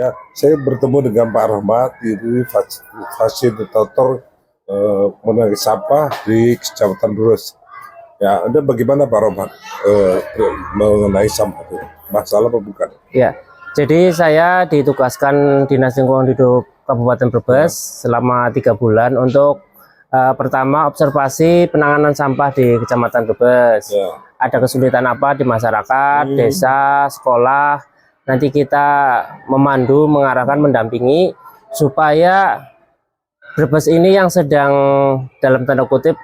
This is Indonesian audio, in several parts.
Ya, saya bertemu dengan Pak Rahmat, ini fasilitator mengenai sampah di Kecamatan Brebes. Ya, Anda bagaimana Pak Rahmat mengenai sampah itu? Masalah apa bukan? Ya, jadi saya ditugaskan Dinas Lingkungan Hidup Kabupaten Brebes selama 3 bulan untuk pertama observasi penanganan sampah di Kecamatan Brebes. Ya. Ada kesulitan apa di masyarakat, desa, sekolah. Nanti kita memandu, mengarahkan, mendampingi supaya Brebes ini yang sedang dalam tanda kutip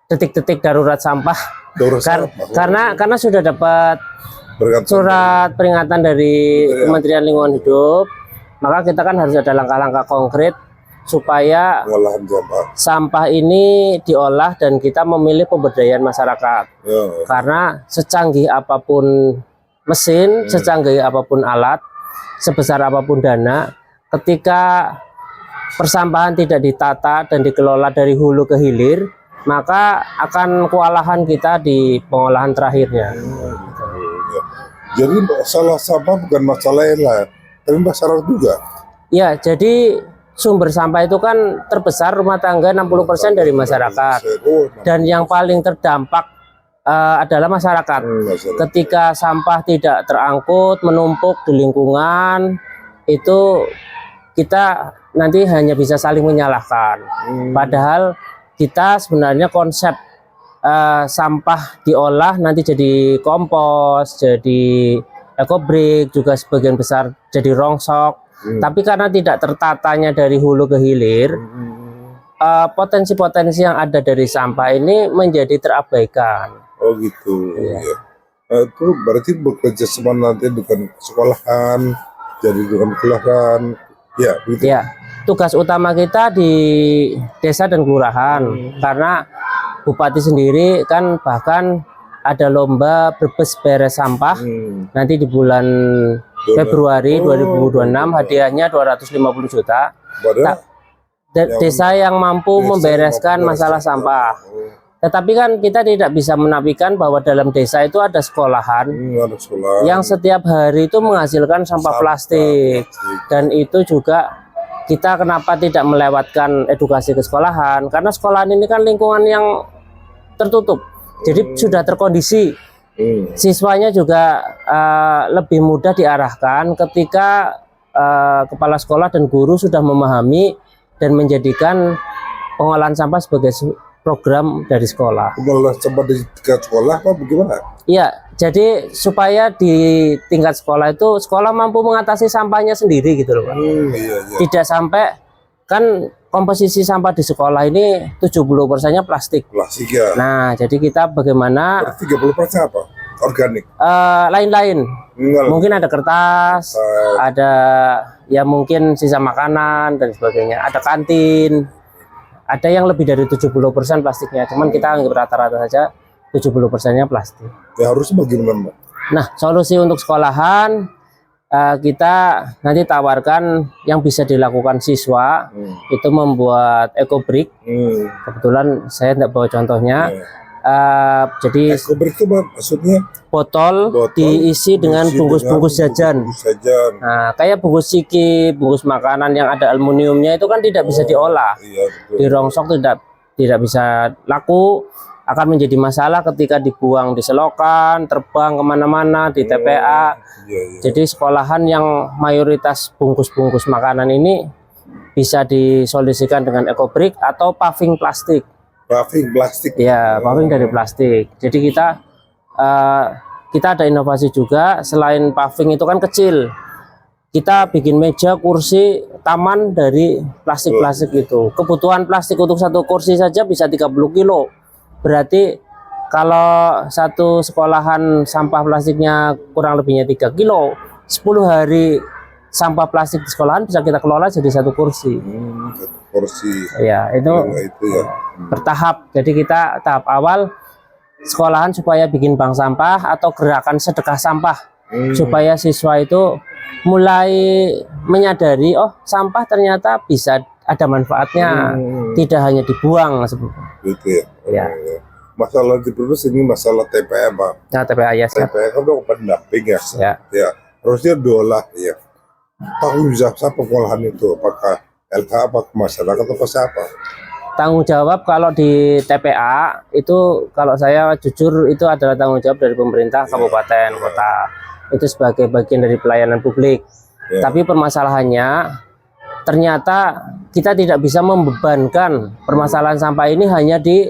detik-detik darurat sampah. Karena sudah dapat surat peringatan dari Kementerian Lingkungan Hidup, maka kita kan harus ada langkah-langkah konkret supaya sampah ini diolah dan kita memilih pemberdayaan masyarakat. Karena secanggih apapun mesin, secanggih apapun alat, sebesar apapun dana, ketika persampahan tidak ditata dan dikelola dari hulu ke hilir, maka akan kewalahan kita di pengolahan terakhirnya. Jadi masalah sampah bukan masalah lain, tapi masyarakat juga. Ya, jadi sumber sampah itu kan terbesar rumah tangga 60% dari masyarakat. Dan yang paling terdampak adalah masyarakat. Ketika sampah tidak terangkut, menumpuk di lingkungan, itu kita nanti hanya bisa saling menyalahkan. Padahal kita sebenarnya konsep sampah diolah nanti jadi kompos, jadi ekobrik, juga sebagian besar jadi rongsok. Tapi karena tidak tertatanya dari hulu ke hilir, potensi-potensi yang ada dari sampah ini menjadi terabaikan. Oh gitu. Ya. Itu berarti bekerja sama nanti dengan sekolahan, jadi dengan kelurahan. Ya, begitu. Ya, tugas utama kita di desa dan kelurahan, karena Bupati sendiri kan bahkan ada lomba Brebes beres sampah. Nanti di bulan Februari 2026 hadiahnya 250 juta. Desa yang mampu membereskan masalah sampah. Tetapi kan kita tidak bisa menafikan bahwa dalam desa itu ada sekolahan yang setiap hari itu menghasilkan sampah plastik. Dan itu juga kita kenapa tidak melewatkan edukasi ke sekolahan, karena sekolahan ini kan lingkungan yang tertutup, jadi sudah terkondisi. Siswanya juga lebih mudah diarahkan ketika kepala sekolah dan guru sudah memahami dan menjadikan pengolahan sampah sebagai program dari sekolah. Pengolahan sampah di tingkat sekolah apa bagaimana? Iya, jadi supaya di tingkat sekolah itu sekolah mampu mengatasi sampahnya sendiri gitu loh Pak. Tidak sampai, kan komposisi sampah di sekolah ini 70%-nya plastik. Plastik ya. Nah, jadi kita bagaimana 30% apa? Organik. Lain-lain. Mungkin ada kertas, ada ya mungkin sisa makanan dan sebagainya. Ada kantin. Ada yang lebih dari 70% plastiknya, cuman kita anggap rata-rata saja 70%-nya plastik. Ya harus bagaimana, Mbak? Nah, solusi untuk sekolahan kita nanti tawarkan yang bisa dilakukan siswa, itu membuat ekobrik. Kebetulan saya tidak bawa contohnya. Jadi ekobrik itu maksudnya botol diisi dengan bungkus-bungkus jajan. Nah, kayak bungkus ciki, bungkus makanan yang ada aluminiumnya itu kan tidak bisa diolah. Di rongsok tidak bisa laku, akan menjadi masalah ketika dibuang di selokan, terbang kemana-mana, di TPA. Jadi sekolahan yang mayoritas bungkus-bungkus makanan ini bisa disolusikan dengan ekobrik atau paving plastik. Paving plastik. Ya, paving dari plastik. Jadi kita ada inovasi juga. Selain paving itu kan kecil, kita bikin meja, kursi, taman dari plastik-plastik itu. Kebutuhan plastik untuk satu kursi saja bisa 30 kilo. Berarti kalau satu sekolahan sampah plastiknya kurang lebihnya 3 kilo, 10 hari sampah plastik di sekolahan bisa kita kelola jadi satu kursi. Ya, itu ya. Bertahap. Jadi kita tahap awal sekolahan supaya bikin bank sampah atau gerakan sedekah sampah, supaya siswa itu mulai menyadari, oh sampah ternyata bisa ada manfaatnya, tidak hanya dibuang. Gitu ya. Masalah di Brebes ini masalah TPA, Pak. Nah, TPA ya. TPA kan pendamping ya. Ya. Harusnya diolah ya. tanggung jawab siapa pengolahan itu? Apakah LH, apa ke masyarakat, atau siapa? Tanggung jawab kalau di TPA itu, kalau saya jujur, itu adalah tanggung jawab dari pemerintah kabupaten kota. Itu sebagai bagian dari pelayanan publik. Ya. Tapi permasalahannya ternyata kita tidak bisa membebankan permasalahan sampah ini hanya di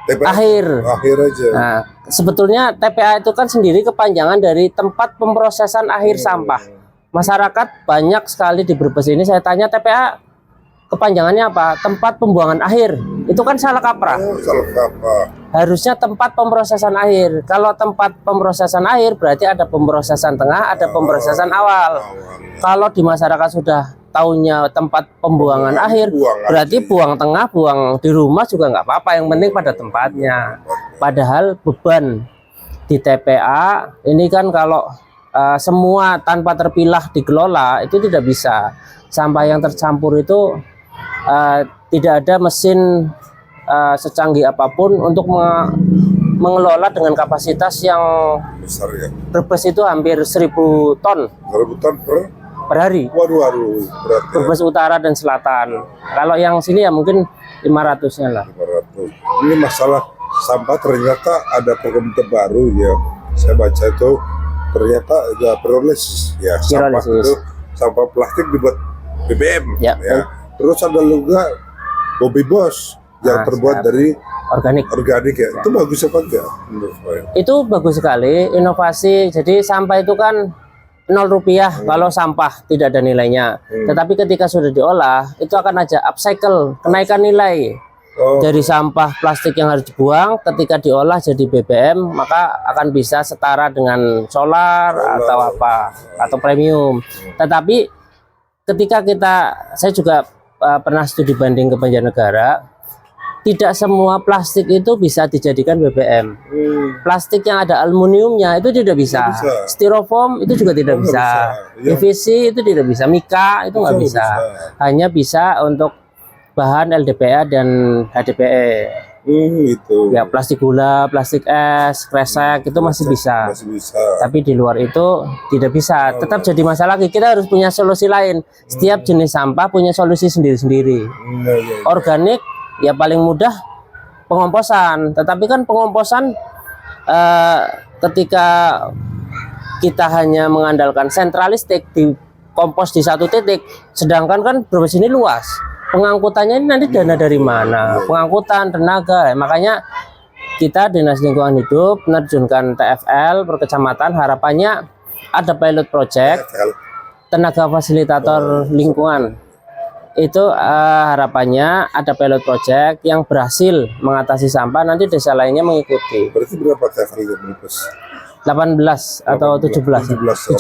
TPA akhir. Akhir aja. Nah, sebetulnya TPA itu kan sendiri kepanjangan dari tempat pemrosesan akhir sampah. Masyarakat banyak sekali di Brebes ini, saya tanya TPA kepanjangannya apa? Tempat pembuangan akhir. Itu kan salah kaprah. Salah kaprah. Harusnya tempat pemrosesan akhir. Kalau tempat pemrosesan akhir berarti ada pemrosesan tengah, ada pemrosesan awal. Kalau di masyarakat sudah taunya tempat pembuangan akhir, berarti buang tengah, buang di rumah juga nggak apa-apa. Yang penting pada tempatnya. Padahal beban di TPA ini kan kalau semua tanpa terpilah dikelola itu tidak bisa. Sampah yang tercampur itu tidak ada mesin secanggih apapun untuk mengelola dengan kapasitas yang Besar ya. Brebes itu hampir 1.000 ton 1.000 ton per hari. Waduh, berat ya. Brebes Utara dan Selatan. Kalau yang sini ya mungkin 500-nya lah. 500. Ini masalah sampah ternyata ada program terbaru ya. Saya baca itu ternyata ada pyrolysis ya, sampah itu sampah plastik dibuat BBM Ya. Terus ada juga Bobby Boss yang terbuat dari organik ya. Itu bagus apa enggak menurut saya? Itu bagus sekali, inovasi. Jadi sampah itu kan Rp0 kalau sampah tidak ada nilainya. Tetapi ketika sudah diolah, itu akan ada upcycle, kenaikan nilai. Dari sampah plastik yang harus dibuang, ketika diolah jadi BBM, maka akan bisa setara dengan solar atau apa, atau premium. Tetapi ketika saya juga pernah studi banding ke Banjarnegara, tidak semua plastik itu bisa dijadikan BBM. Plastik yang ada aluminiumnya itu tidak bisa. Styrofoam itu juga tidak bisa. PVC itu tidak bisa. Mika itu nggak bisa. Hanya bisa untuk bahan LDPE dan HDPE. Itu. Ya, plastik gula, plastik es, kresek itu masih bisa. Tapi di luar itu tidak bisa. Tetap jadi masalah. Kita harus punya solusi lain. Setiap jenis sampah punya solusi sendiri-sendiri. Organik ya paling mudah pengomposan. Tetapi kan pengomposan ketika kita hanya mengandalkan sentralistik di kompos di satu titik, sedangkan kan Brebes ini luas. Pengangkutannya ini nanti dana dari mana? Pengangkutan, tenaga. Makanya kita Dinas Lingkungan Hidup menerjunkan TFL per kecamatan, harapannya ada pilot project tenaga fasilitator lingkungan. Itu harapannya ada pilot project yang berhasil mengatasi sampah, nanti desa lainnya mengikuti. Berarti berapa TFL di Brebes? 18 atau 17.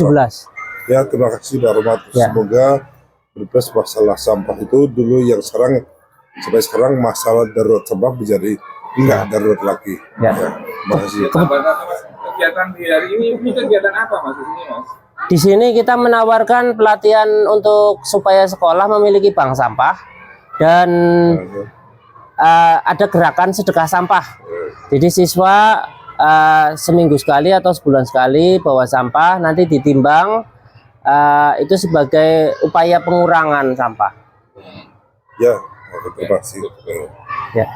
Ya, terima kasih Pak Romat. Ya. Semoga Brebes masalah sampah itu dulu yang sekarang sampai sekarang masalah darurat sampah menjadi enggak darurat lagi. Ya. Terima kasih. Kegiatan di hari ini kegiatan apa Mas di sini Mas? Di sini kita menawarkan pelatihan untuk supaya sekolah memiliki bank sampah dan ada gerakan sedekah sampah. Jadi siswa seminggu sekali atau sebulan sekali bawa sampah, nanti ditimbang, itu sebagai upaya pengurangan sampah. Ya, terima kasih. Ya.